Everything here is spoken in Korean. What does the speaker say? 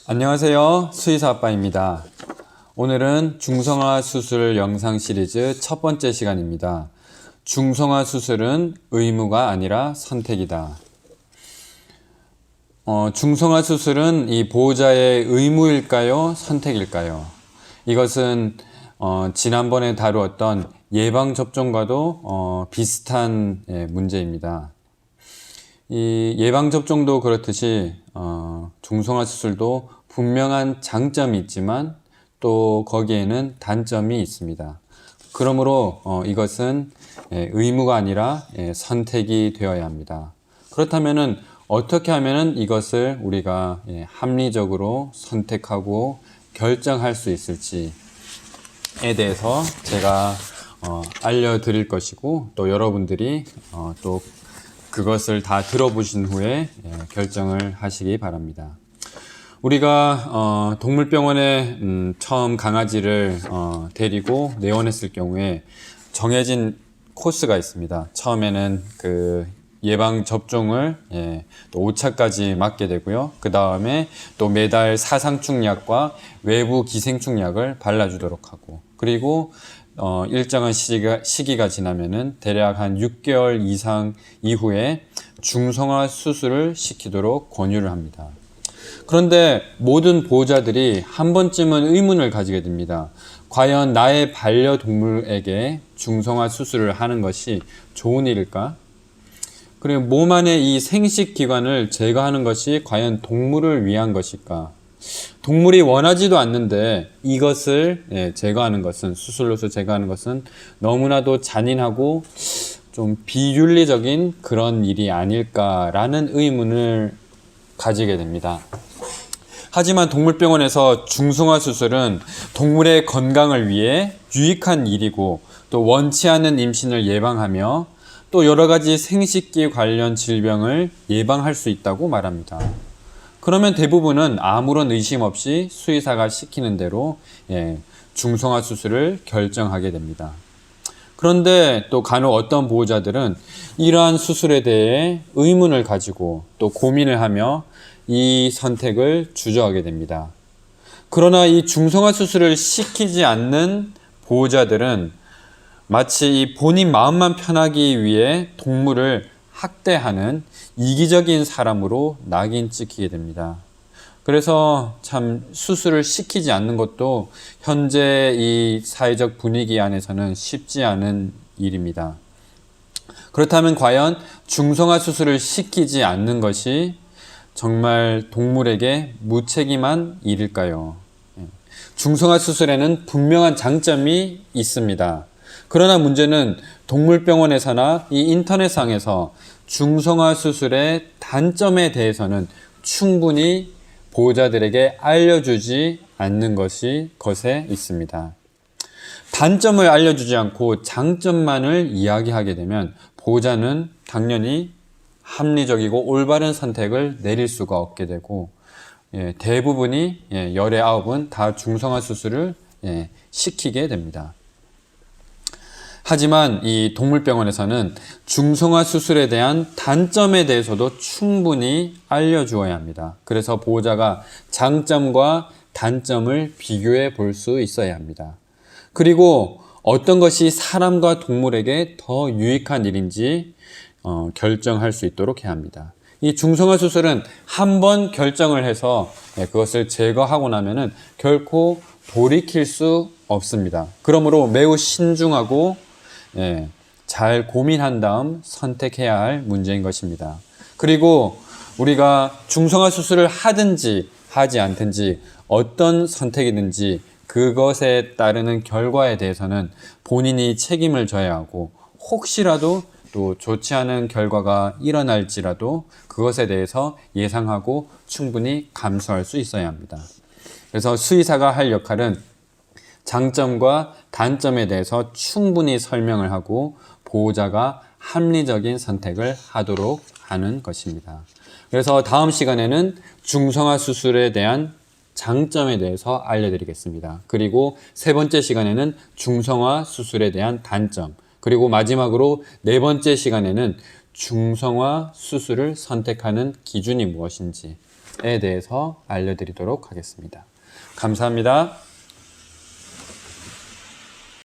안녕하세요. 수의사 아빠입니다. 오늘은 중성화 수술 영상 시리즈 첫 번째 시간입니다. 중성화 수술은 의무가 아니라 선택이다. 중성화 수술은 이 보호자의 의무일까요? 선택일까요? 이것은 지난번에 다루었던 예방접종과도 비슷한 문제입니다. 이 예방접종도 그렇듯이 중성화 수술도 분명한 장점이 있지만 또 거기에는 단점이 있습니다. 그러므로 이것은 의무가 아니라 선택이 되어야 합니다. 그렇다면 어떻게 하면 이것을 우리가 합리적으로 선택하고 결정할 수 있을지에 대해서 제가 알려드릴 것이고, 또 여러분들이 또 그것을 다 들어보신 후에 결정을 하시기 바랍니다. 우리가 동물병원에 처음 강아지를 데리고 내원했을 경우에 정해진 코스가 있습니다. 처음에는 그 예방 접종을 또 5차까지 맞게 되고요. 그 다음에 또 매달 사상충약과 외부 기생충약을 발라주도록 하고, 그리고 일정한 시기가 지나면은 대략 한 6개월 이상 이후에 중성화 수술을 시키도록 권유를 합니다. 그런데 모든 보호자들이 한 번쯤은 의문을 가지게 됩니다. 과연 나의 반려동물에게 중성화 수술을 하는 것이 좋은 일일까? 그리고 몸 안의 이 생식기관을 제거하는 것이 과연 동물을 위한 것일까? 동물이 원하지도 않는데 이것을 제거하는 것은, 수술로서 제거하는 것은 너무나도 잔인하고 좀 비윤리적인 그런 일이 아닐까라는 의문을 가지게 됩니다. 하지만 동물병원에서 중성화 수술은 동물의 건강을 위해 유익한 일이고, 또 원치 않는 임신을 예방하며 또 여러 가지 생식기 관련 질병을 예방할 수 있다고 말합니다. 그러면 대부분은 아무런 의심 없이 수의사가 시키는 대로 중성화 수술을 결정하게 됩니다. 그런데 또 간혹 어떤 보호자들은 이러한 수술에 대해 의문을 가지고 또 고민을 하며 이 선택을 주저하게 됩니다. 그러나 이 중성화 수술을 시키지 않는 보호자들은 마치 이 본인 마음만 편하기 위해 동물을 학대하는 이기적인 사람으로 낙인 찍히게 됩니다. 그래서 참 수술을 시키지 않는 것도 현재 이 사회적 분위기 안에서는 쉽지 않은 일입니다. 그렇다면 과연 중성화 수술을 시키지 않는 것이 정말 동물에게 무책임한 일일까요? 중성화 수술에는 분명한 장점이 있습니다. 그러나 문제는 동물병원에서나 이 인터넷상에서 중성화 수술의 단점에 대해서는 충분히 보호자들에게 알려주지 않는 것에 있습니다. 단점을 알려주지 않고 장점만을 이야기하게 되면 보호자는 당연히 합리적이고 올바른 선택을 내릴 수가 없게 되고, 대부분이 열의 9은 다 중성화 수술을 시키게 됩니다. 하지만 이 동물병원에서는 중성화 수술에 대한 단점에 대해서도 충분히 알려주어야 합니다. 그래서 보호자가 장점과 단점을 비교해 볼 수 있어야 합니다. 그리고 어떤 것이 사람과 동물에게 더 유익한 일인지 결정할 수 있도록 해야 합니다. 이 중성화 수술은 한 번 결정을 해서 그것을 제거하고 나면은 결코 돌이킬 수 없습니다. 그러므로 매우 신중하고 잘 고민한 다음 선택해야 할 문제인 것입니다. 그리고 우리가 중성화 수술을 하든지 하지 않든지 어떤 선택이든지 그것에 따르는 결과에 대해서는 본인이 책임을 져야 하고, 혹시라도 또 좋지 않은 결과가 일어날지라도 그것에 대해서 예상하고 충분히 감수할 수 있어야 합니다. 그래서 수의사가 할 역할은 장점과 단점에 대해서 충분히 설명을 하고 보호자가 합리적인 선택을 하도록 하는 것입니다. 그래서 다음 시간에는 중성화 수술에 대한 장점에 대해서 알려드리겠습니다. 그리고 세 번째 시간에는 중성화 수술에 대한 단점, 그리고 마지막으로 네 번째 시간에는 중성화 수술을 선택하는 기준이 무엇인지, 대해서 알려드리도록 하겠습니다. 감사합니다.